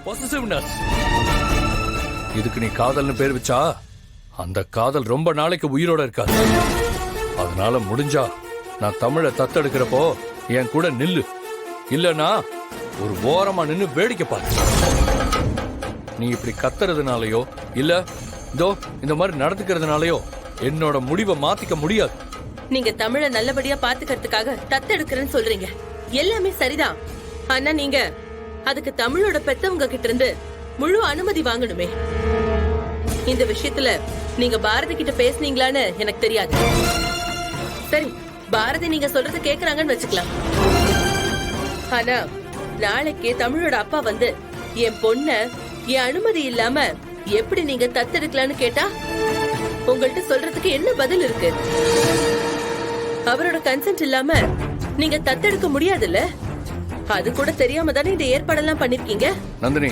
Possessiveness. இதுக்கு நீ காதல்னு பேர் வச்சா அந்த காதல் ரொம்ப நாளைக்கு உயிரோட இருக்காது. அதனால முடிஞ்சா நான் தமிழை தத்தெடுக்கிறப்போ என் கூட நில்லு. இல்லனா ஒரு ஓரமா நின்னு வேடிக்கை பாரு. நீ இப்படி கத்துறதுனாலயோ இல்ல இதோ இந்த மாதிரி நடந்துக்கிறதுனாலயோ என்னோட முடிவை மாத்திக்க முடியாது. நீங்க தமிழை நல்லபடியா பாத்துக்கிறதுக்காக தத்தெடுக்கிறேன்னு சொல்றீங்க, எல்லாமே சரிதான். ஆனா நீங்க அதுக்கு தமிழோட பெத்தவங்க கிட்ட இருந்து முழு அனுமதி வாங்கணுமே. இந்த விஷயத்துல நீங்க பாரதி கிட்ட பேசுனீங்களான்னு எனக்கு தெரியாது. சரி, பாரதி நீங்க சொல்றத கேக்குறாங்கன்னு வச்சுக்கலாம். ஆனா நாளைக்கு தமிழோட அப்பா வந்து என் பொண்ண என் அனுமதி இல்லாம எப்படி நீங்க தத்தெடுக்கலான்னு கேட்டா உங்கள்ட்ட சொல்றதுக்கு என்ன பதில் இருக்கு? அவரோட கன்சென்ட் இல்லாம நீங்க தத்தெடுக்க முடியாதுல்ல. அது கூட தெரியாம தானே இந்த ஏற்பாடெல்லாம் பண்ணிருக்கீங்க. நந்தினி,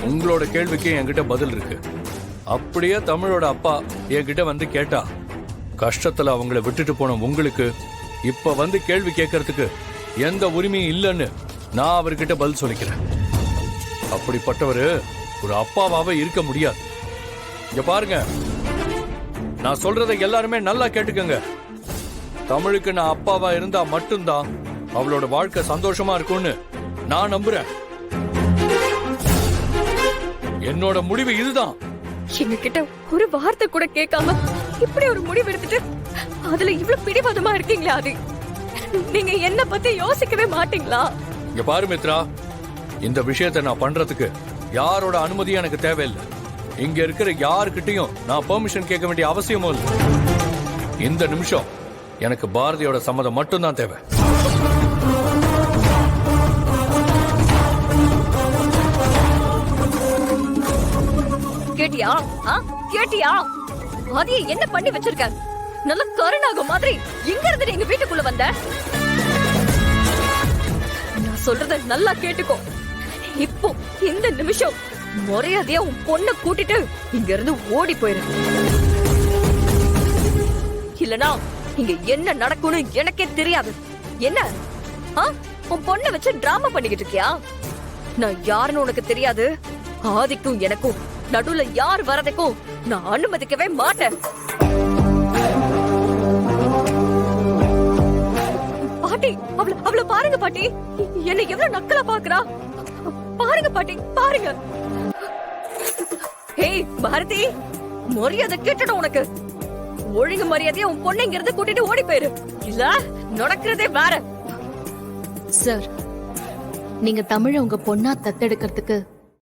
உங்களோட கேள்விக்கு என்கிட்ட பதில் இருக்கு. அப்படியே தமிழோட அப்பா என்கிட்ட வந்து கேட்டா கஷ்டத்துல அவங்கள விட்டுட்டு போன உங்களுக்கு இப்ப வந்து கேள்வி கேட்கறதுக்கு எந்த உரிமையும் இல்லைன்னு நான் அவர்கிட்ட பதில் சொல்லிக்கிறேன். அப்படிப்பட்டவரு ஒரு அப்பாவாவே இருக்க முடியாது. இங்க பாருங்க, நான் சொல்றதை எல்லாருமே நல்லா கேட்டுக்கங்க. தமிழுக்கு நான் அப்பாவா இருந்தா மட்டும்தான் அவளோட வாழ்க்கை சந்தோஷமா இருக்கும்னு நான் நம்புறேன். என்னோட முடிவு இதுதான். எங்க கிட்ட ஒரு வார்த்தை கூட கேட்காம இப்படி ஒரு முடிவு எடுத்துட்டு அதுல இவ்வளவு பிடிவாதமா இருக்கீங்களா? அது நீங்க என்ன பத்தி யோசிக்கவே மாட்டீங்களா? இங்க பாரு மித்ரா, இந்த விஷயத்தை நான் பண்றதுக்கு யாரோட அனுமதியும் எனக்கு தேவையில்லை. இங்க இருக்கிற யாருக்கிட்டையும் நான் பெர்மிஷன் கேட்க வேண்டிய அவசியமும் இல்லை. இந்த நிமிஷம் எனக்கு பாரதியோட சம்மதம் மட்டும்தான் தேவை. கேட்டியா? கேட்டியா? அதையே என்ன பண்ணி வச்சிருக்க? நல்ல கருணாக மாதிரி எங்க இருந்து எங்க வீட்டுக்குள்ள வந்த? நான் சொல்றத நல்லா கேட்டுக்கோ. இப்போ இந்த நிமிஷம் மரியாதையா உன் பொண்ணை கூட்டிட்டு இங்க இருந்து ஓடி போயிரு. இல்லனா இங்க என்ன நடக்கும்னு எனக்கே தெரியாது. என்ன உன் பொண்ணை வச்சு டிராமா பண்ணிக்கிட்டு இருக்கியா? நான் யாருன்னு உனக்கு தெரியாது. ஆதிக்கும் எனக்கும் நடுவுல யார் வரதுக்கும் நான் அனுமதிக்கவே மாட்டேன். பாட்டி, அவள பாருங்க பாட்டி, என்ன எவ்வளவு நக்கலா பாக்குறா. பாருங்க பாட்டி, பாருங்க. ஏய் பாரதி, மரியாதை கேட்டணும் உனக்கு. ஒழுங்கு மரியாதையா உன் பொண்ணை இங்க இருந்து கூட்டிட்டு ஓடி போயிரு. இல்ல நடக்கிறதே வேற. சார், நீங்க தமிழ உங்க பொண்ணா தத்தெடுக்கிறதுக்கு